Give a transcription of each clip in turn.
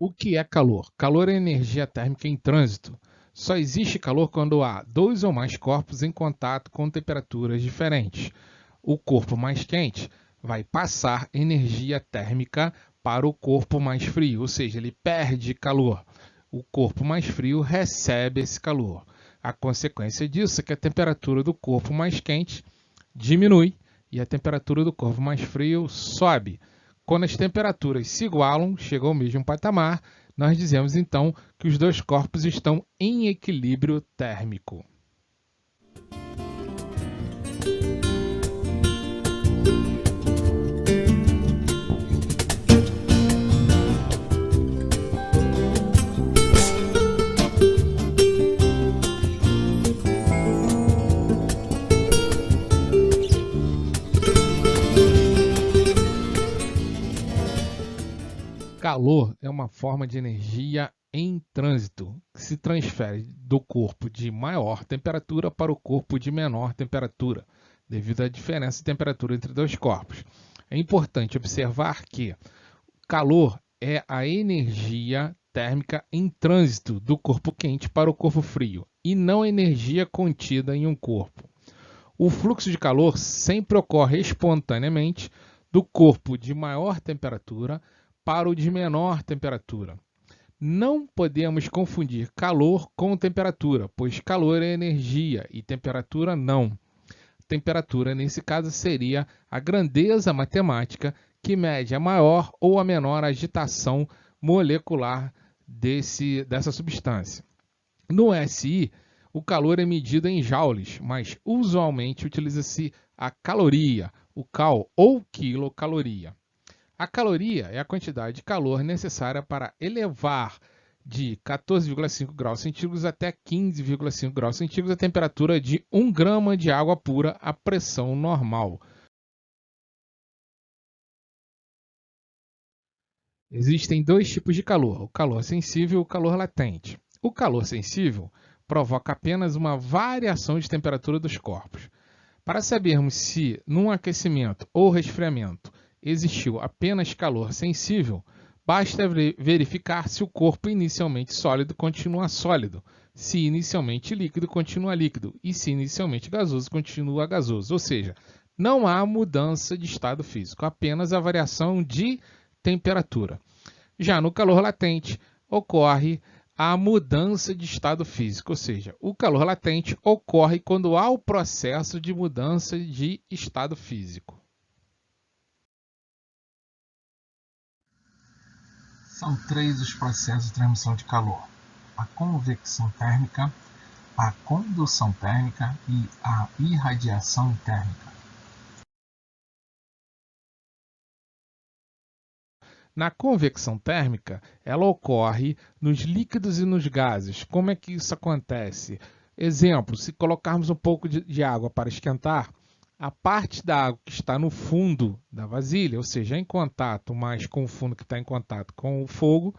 O que é calor? Calor é energia térmica em trânsito. Só existe calor quando há dois ou mais corpos em contato com temperaturas diferentes. O corpo mais quente vai passar energia térmica para o corpo mais frio, ou seja, ele perde calor. O corpo mais frio recebe esse calor. A consequência disso é que a temperatura do corpo mais quente diminui e a temperatura do corpo mais frio sobe. Quando as temperaturas se igualam, chegam ao mesmo patamar, nós dizemos então que os dois corpos estão em equilíbrio térmico. Calor é uma forma de energia em trânsito que se transfere do corpo de maior temperatura para o corpo de menor temperatura, devido à diferença de temperatura entre dois corpos. É importante observar que calor é a energia térmica em trânsito do corpo quente para o corpo frio, e não a energia contida em um corpo. O fluxo de calor sempre ocorre espontaneamente do corpo de maior temperatura para o de menor temperatura. Não podemos confundir calor com temperatura, pois calor é energia e temperatura não. Temperatura, nesse caso, seria a grandeza matemática que mede a maior ou a menor agitação molecular dessa substância. No SI, o calor é medido em joules, mas usualmente utiliza-se a caloria, o cal ou quilocaloria. A caloria é a quantidade de calor necessária para elevar de 14,5 graus centígrados até 15,5 graus centígrados a temperatura de 1 grama de água pura à pressão normal. Existem dois tipos de calor, o calor sensível e o calor latente. O calor sensível provoca apenas uma variação de temperatura dos corpos. Para sabermos se, num aquecimento ou resfriamento, existiu apenas calor sensível, basta verificar se o corpo inicialmente sólido continua sólido, se inicialmente líquido continua líquido e se inicialmente gasoso continua gasoso. Ou seja, não há mudança de estado físico, apenas a variação de temperatura. Já no calor latente, ocorre a mudança de estado físico, ou seja, o calor latente ocorre quando há o processo de mudança de estado físico. São três os processos de transmissão de calor: a convecção térmica, a condução térmica e a irradiação térmica. Na convecção térmica, ela ocorre nos líquidos e nos gases. Como é que isso acontece? Exemplo, se colocarmos um pouco de água para esquentar, a parte da água que está no fundo da vasilha, ou seja, em contato mais com o fundo que está em contato com o fogo,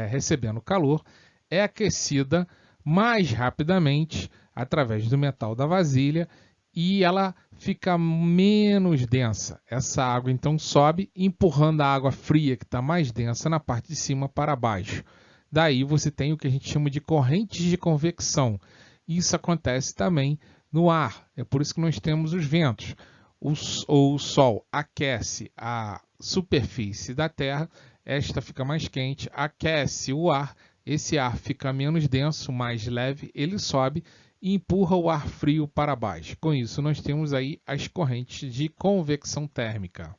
recebendo calor, é aquecida mais rapidamente através do metal da vasilha e ela fica menos densa. Essa água então sobe, empurrando a água fria que está mais densa na parte de cima para baixo. Daí você tem o que a gente chama de correntes de convecção. Isso acontece também no ar. É por isso que nós temos os ventos. O Sol aquece a superfície da Terra, esta fica mais quente, aquece o ar, esse ar fica menos denso, mais leve, ele sobe e empurra o ar frio para baixo. Com isso, nós temos aí as correntes de convecção térmica.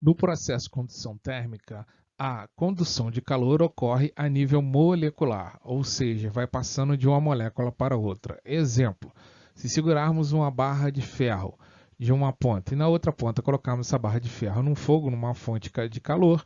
No processo de condução térmica, a condução de calor ocorre a nível molecular, ou seja, vai passando de uma molécula para outra. Exemplo, se segurarmos uma barra de ferro de uma ponta e na outra ponta colocarmos essa barra de ferro num fogo, numa fonte de calor,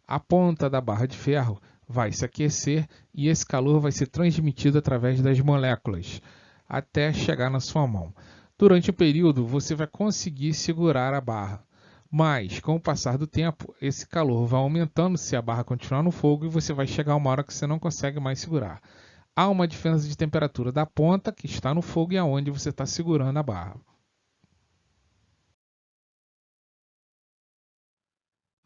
a ponta da barra de ferro vai se aquecer e esse calor vai ser transmitido através das moléculas até chegar na sua mão. Durante o período, você vai conseguir segurar a barra, mas com o passar do tempo, esse calor vai aumentando se a barra continuar no fogo e você vai chegar a uma hora que você não consegue mais segurar. Há uma diferença de temperatura da ponta que está no fogo e aonde você está segurando a barra.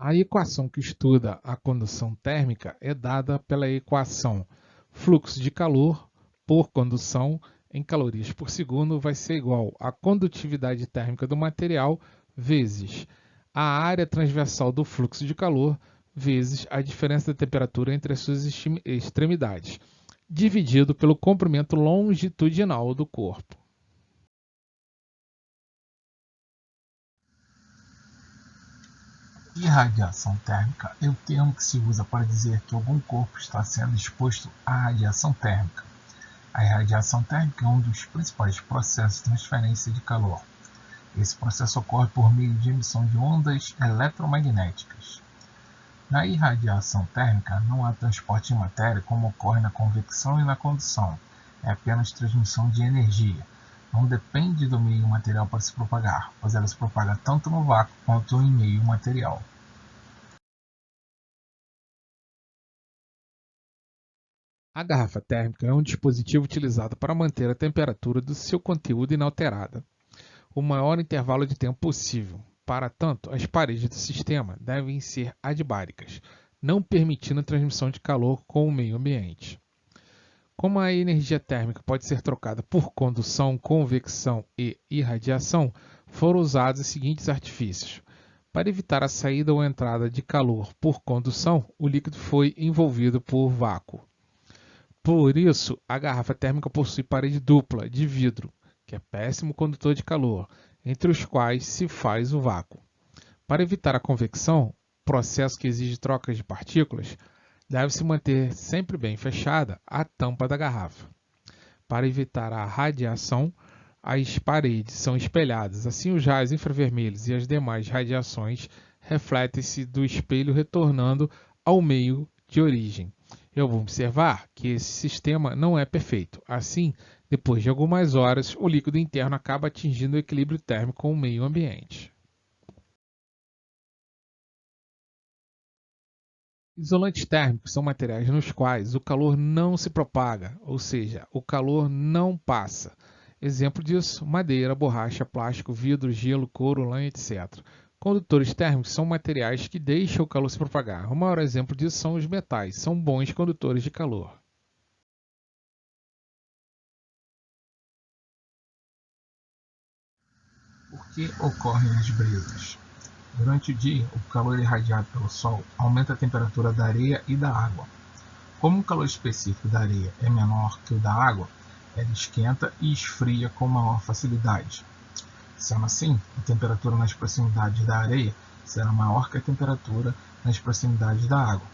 A equação que estuda a condução térmica é dada pela equação fluxo de calor por condução em calorias por segundo vai ser igual à condutividade térmica do material vezes a área transversal do fluxo de calor vezes a diferença de temperatura entre as suas extremidades, dividido pelo comprimento longitudinal do corpo. Irradiação térmica é o termo que se usa para dizer que algum corpo está sendo exposto à radiação térmica. A irradiação térmica é um dos principais processos de transferência de calor. Esse processo ocorre por meio de emissão de ondas eletromagnéticas. Na irradiação térmica, não há transporte de matéria como ocorre na convecção e na condução. É apenas transmissão de energia. Não depende do meio material para se propagar, pois ela se propaga tanto no vácuo quanto em meio material. A garrafa térmica é um dispositivo utilizado para manter a temperatura do seu conteúdo inalterada o maior intervalo de tempo possível. Para tanto, as paredes do sistema devem ser adibáricas, não permitindo a transmissão de calor com o meio ambiente. Como a energia térmica pode ser trocada por condução, convecção e irradiação, foram usados os seguintes artifícios. Para evitar a saída ou entrada de calor por condução, o líquido foi envolvido por vácuo. Por isso, a garrafa térmica possui parede dupla de vidro, que é péssimo condutor de calor, entre os quais se faz o vácuo. Para evitar a convecção, processo que exige trocas de partículas, deve-se manter sempre bem fechada a tampa da garrafa. Para evitar a radiação, as paredes são espelhadas, assim os raios infravermelhos e as demais radiações refletem-se do espelho retornando ao meio de origem. Eu vou observar que esse sistema não é perfeito. Assim, depois de algumas horas, o líquido interno acaba atingindo o equilíbrio térmico com o meio ambiente. Isolantes térmicos são materiais nos quais o calor não se propaga, ou seja, o calor não passa. Exemplo disso, madeira, borracha, plástico, vidro, gelo, couro, lã, etc. Condutores térmicos são materiais que deixam o calor se propagar. O maior exemplo disso são os metais, são bons condutores de calor. Por que ocorrem as brisas? Durante o dia, o calor irradiado pelo Sol aumenta a temperatura da areia e da água. Como o calor específico da areia é menor que o da água, ela esquenta e esfria com maior facilidade. Sendo assim, a temperatura nas proximidades da areia será maior que a temperatura nas proximidades da água.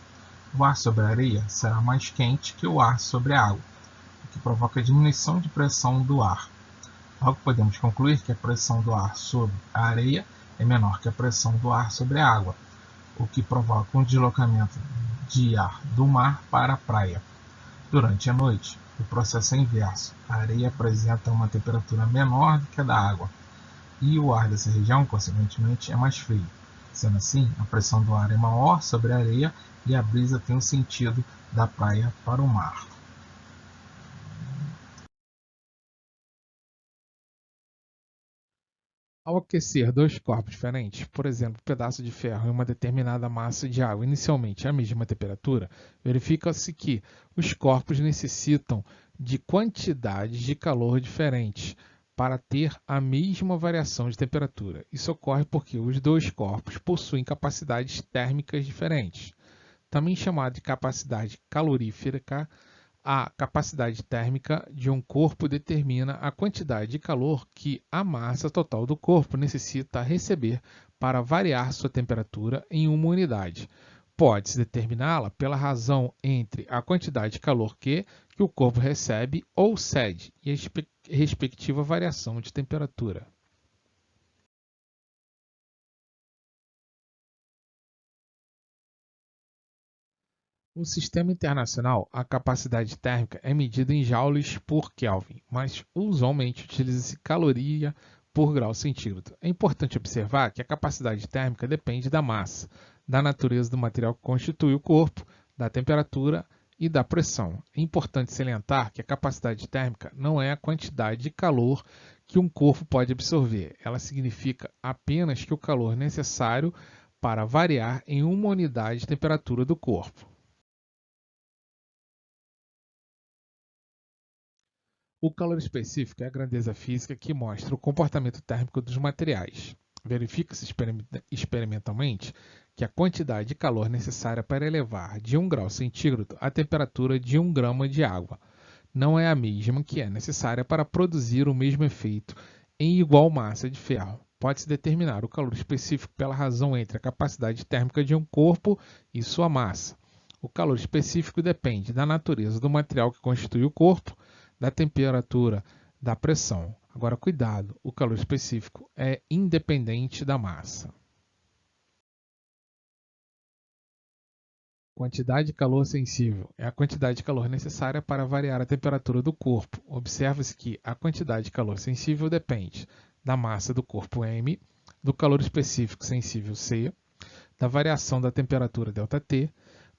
O ar sobre a areia será mais quente que o ar sobre a água, o que provoca a diminuição de pressão do ar. Logo, podemos concluir que a pressão do ar sobre a areia é menor que a pressão do ar sobre a água, o que provoca um deslocamento de ar do mar para a praia. Durante a noite, o processo é inverso. A areia apresenta uma temperatura menor do que a da água, e o ar dessa região, consequentemente, é mais frio. Sendo assim, a pressão do ar é maior sobre a areia e a brisa tem o sentido da praia para o mar. Ao aquecer dois corpos diferentes, por exemplo, um pedaço de ferro e uma determinada massa de água inicialmente à mesma temperatura, verifica-se que os corpos necessitam de quantidades de calor diferentes para ter a mesma variação de temperatura. Isso ocorre porque os dois corpos possuem capacidades térmicas diferentes, também chamada de capacidade calorífica. A capacidade térmica de um corpo determina a quantidade de calor que a massa total do corpo necessita receber para variar sua temperatura em uma unidade. Pode-se determiná-la pela razão entre a quantidade de calor que o corpo recebe ou cede e a respectiva variação de temperatura. No sistema internacional, a capacidade térmica é medida em joules por Kelvin, mas usualmente utiliza-se caloria por grau centígrado. É importante observar que a capacidade térmica depende da massa, da natureza do material que constitui o corpo, da temperatura e da pressão. É importante salientar que a capacidade térmica não é a quantidade de calor que um corpo pode absorver. Ela significa apenas que o calor necessário para variar em uma unidade de temperatura do corpo. O calor específico é a grandeza física que mostra o comportamento térmico dos materiais. Verifica-se experimentalmente que a quantidade de calor necessária para elevar de 1 grau centígrado a temperatura de 1 grama de água não é a mesma que é necessária para produzir o mesmo efeito em igual massa de ferro. Pode-se determinar o calor específico pela razão entre a capacidade térmica de um corpo e sua massa. O calor específico depende da natureza do material que constitui o corpo, da temperatura, da pressão. Agora, cuidado, o calor específico é independente da massa. Quantidade de calor sensível é a quantidade de calor necessária para variar a temperatura do corpo. Observa-se que a quantidade de calor sensível depende da massa do corpo m, do calor específico sensível C, da variação da temperatura ΔT.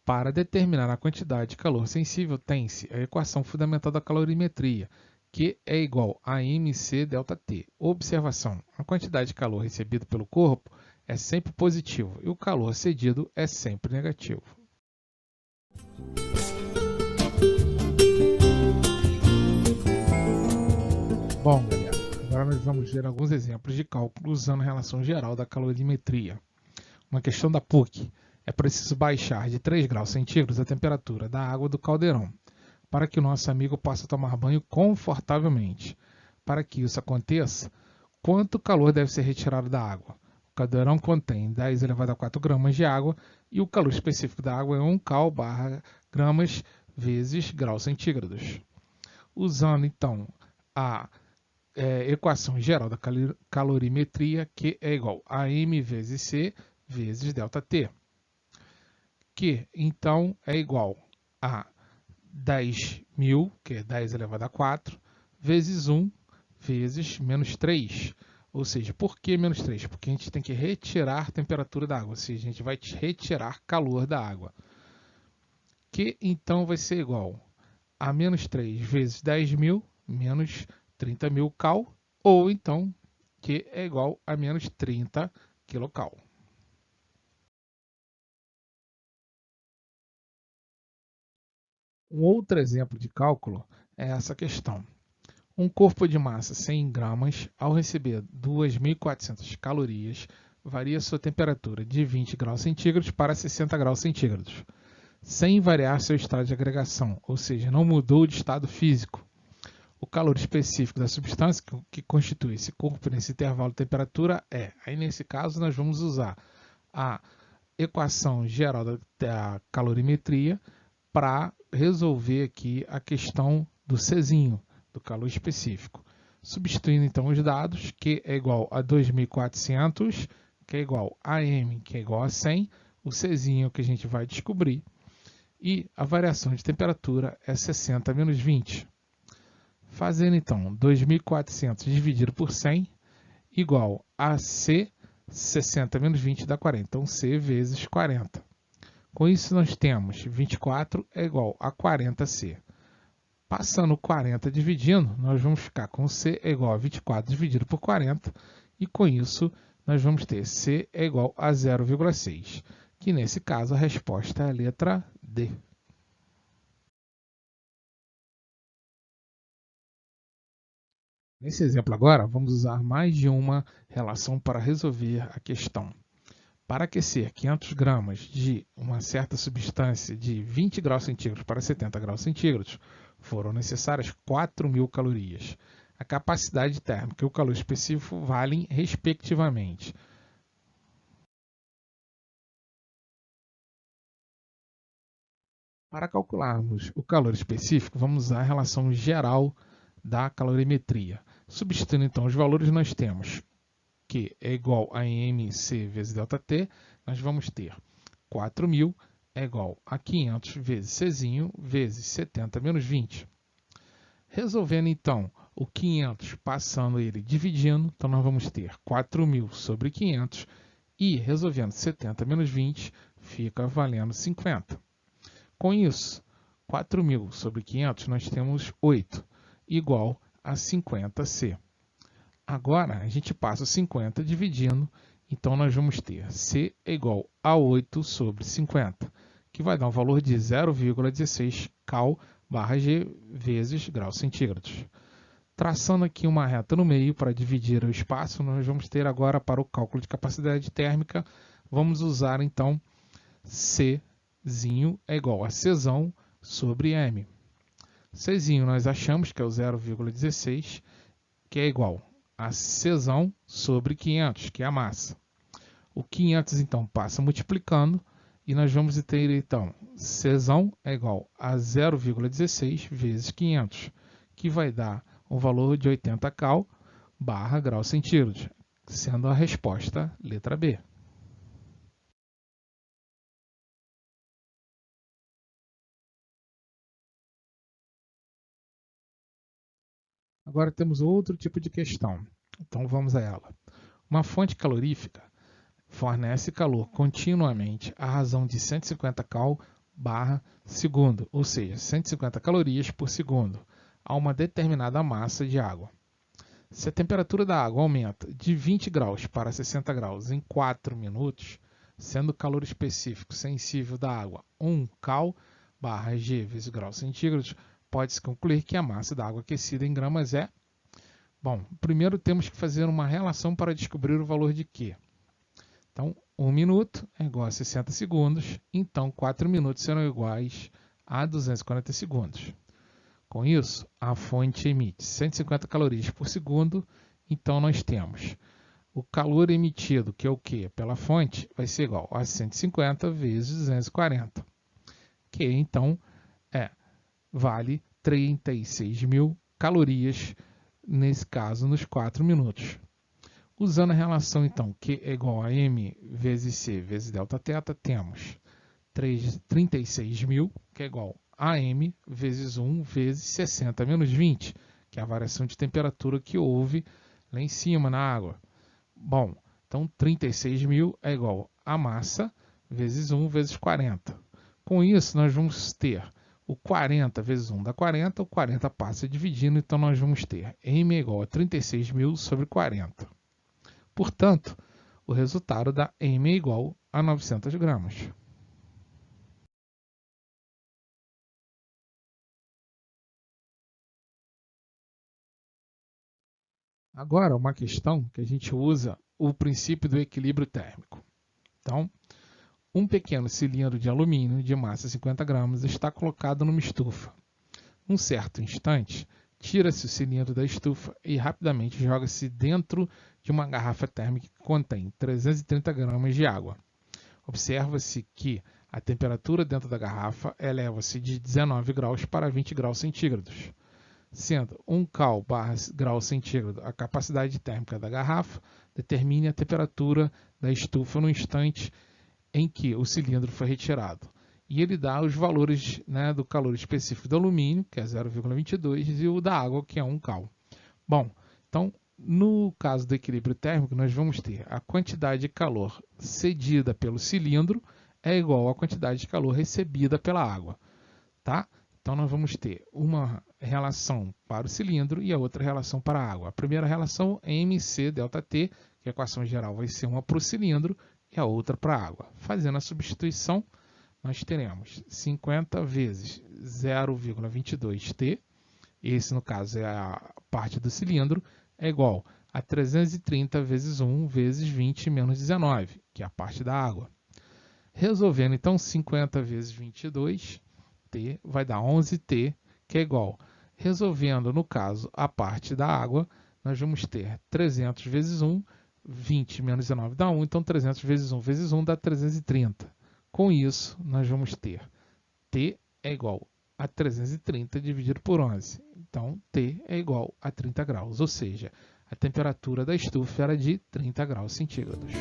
Para determinar a quantidade de calor sensível, tem-se a equação fundamental da calorimetria, que é igual a mc ΔT. Observação: a quantidade de calor recebida pelo corpo é sempre positiva e o calor cedido é sempre negativo. Bom, galera, agora nós vamos ver alguns exemplos de cálculo usando a relação geral da calorimetria. Uma questão da PUC. É preciso baixar de 3 graus centígrados a temperatura da água do caldeirão, para que o nosso amigo possa tomar banho confortavelmente. Para que isso aconteça, quanto calor deve ser retirado da água? O caldeirão contém 10 elevado a 4 gramas de água e o calor específico da água é 1 cal/gramas vezes graus centígrados. Usando, então, a equação geral da calorimetria, que é igual a M vezes C vezes ΔT, que então é igual a 10.000, que é 10 elevado a 4, vezes 1 vezes menos 3. Ou seja, por que menos 3? Porque a gente tem que retirar a temperatura da água, ou seja, a gente vai retirar calor da água. Que então vai ser igual a menos 3 vezes 10.000, menos 30.000 cal, ou então que é igual a menos 30 quilocal. Um outro exemplo de cálculo é essa questão. Um corpo de massa 100 gramas, ao receber 2.400 calorias, varia sua temperatura de 20 graus centígrados para 60 graus centígrados, sem variar seu estado de agregação, ou seja, não mudou de estado físico. O calor específico da substância que constitui esse corpo nesse intervalo de temperatura é, aí nesse caso nós vamos usar a equação geral da calorimetria para resolver aqui a questão do Czinho, do calor específico. Substituindo então os dados, Q é igual a 2.400, que é igual a M, que é igual a 100, o Czinho que a gente vai descobrir, e a variação de temperatura é 60 menos 20. Fazendo então 2.400 dividido por 100, igual a C, 60 menos 20 dá 40, então C vezes 40. Com isso, nós temos 24 é igual a 40C. Passando 40 dividindo, nós vamos ficar com C é igual a 24 dividido por 40. E com isso, nós vamos ter C é igual a 0,6. Que nesse caso, a resposta é a letra D. Nesse exemplo agora, vamos usar mais de uma relação para resolver a questão. Para aquecer 500 gramas de uma certa substância de 20 graus centígrados para 70 graus centígrados, foram necessárias 4.000 calorias. A capacidade térmica e o calor específico valem respectivamente. Para calcularmos o calor específico, vamos usar a relação geral da calorimetria. Substituindo então os valores, nós temos que é igual a mc vezes ΔT, nós vamos ter 4.000 é igual a 500 vezes Czinho vezes 70 menos 20. Resolvendo então o 500, passando ele dividindo, então nós vamos ter 4.000 sobre 500 e resolvendo 70 menos 20 fica valendo 50. Com isso, 4.000 sobre 500 nós temos 8, igual a 50C. Agora, a gente passa o 50 dividindo Então, nós vamos ter C é igual a 8 sobre 50, que vai dar um valor de 0,16 cal/G vezes graus centígrados. Traçando aqui uma reta no meio para dividir o espaço, nós vamos ter agora, para o cálculo de capacidade térmica, vamos usar então C é igual a C sobre M. C nós achamos que é o 0,16, que é igual a C sobre 500, que é a massa. O 500 então passa multiplicando e nós vamos ter então C é igual a 0,16 vezes 500, que vai dar um valor de 80 cal/graus centígrados, sendo a resposta letra B. Agora temos outro tipo de questão, então vamos a ela. Uma fonte calorífica fornece calor continuamente à razão de 150 cal/segundo, ou seja, 150 calorias por segundo, a uma determinada massa de água. Se a temperatura da água aumenta de 20 graus para 60 graus em 4 minutos, sendo o calor específico sensível da água 1 cal/G vezes graus centígrados, pode-se concluir que a massa da água aquecida em gramas é... Bom, primeiro temos que fazer uma relação para descobrir o valor de Q. Então, 1 minuto é igual a 60 segundos, então 4 minutos serão iguais a 240 segundos. Com isso, a fonte emite 150 calorias por segundo, então nós temos o calor emitido, que é o Q, pela fonte, vai ser igual a 150 vezes 240, que então vale 36.000 calorias, nesse caso, nos 4 minutos. Usando a relação, então, Q é igual a M vezes C vezes Δθ, temos 36.000, que é igual a M vezes 1 vezes 60 menos 20, que é a variação de temperatura que houve lá em cima na água. Bom, então 36.000 é igual a massa vezes 1 vezes 40. Com isso, nós vamos ter o 40 vezes 1 dá 40, o 40 passa dividindo, então nós vamos ter M é igual a 36.000 sobre 40. Portanto, o resultado dá M é igual a 900 gramas. Agora, uma questão que a gente usa o princípio do equilíbrio térmico. Então, um pequeno cilindro de alumínio de massa 50 gramas está colocado numa estufa. Num certo instante, tira-se o cilindro da estufa e rapidamente joga-se dentro de uma garrafa térmica que contém 330 gramas de água. Observa-se que a temperatura dentro da garrafa eleva-se de 19 graus para 20 graus centígrados. Sendo 1 cal/grau centígrado a capacidade térmica da garrafa, determine a temperatura da estufa no instante em que o cilindro foi retirado. E ele dá os valores, do calor específico do alumínio, que é 0,22, e o da água, que é 1 cal. Bom, então, no caso do equilíbrio térmico, nós vamos ter a quantidade de calor cedida pelo cilindro é igual à quantidade de calor recebida pela água. Tá? Então, nós vamos ter uma relação para o cilindro e a outra relação para a água. A primeira relação é mc∆T, que a equação geral vai ser uma para o cilindro e a outra para a água. Fazendo a substituição, nós teremos 50 vezes 0,22T, esse no caso é a parte do cilindro, é igual a 330 vezes 1 vezes 20 menos 19, que é a parte da água. Resolvendo então 50 vezes 22, T vai dar 11T, que é igual. Resolvendo, no caso, a parte da água, nós vamos ter 300 vezes 1, 20 menos 19 dá 1, então 300 vezes 1 vezes 1 dá 330. Com isso, nós vamos ter T é igual a 330 dividido por 11. Então, T é igual a 30 graus, ou seja, a temperatura da estufa era de 30 graus centígrados.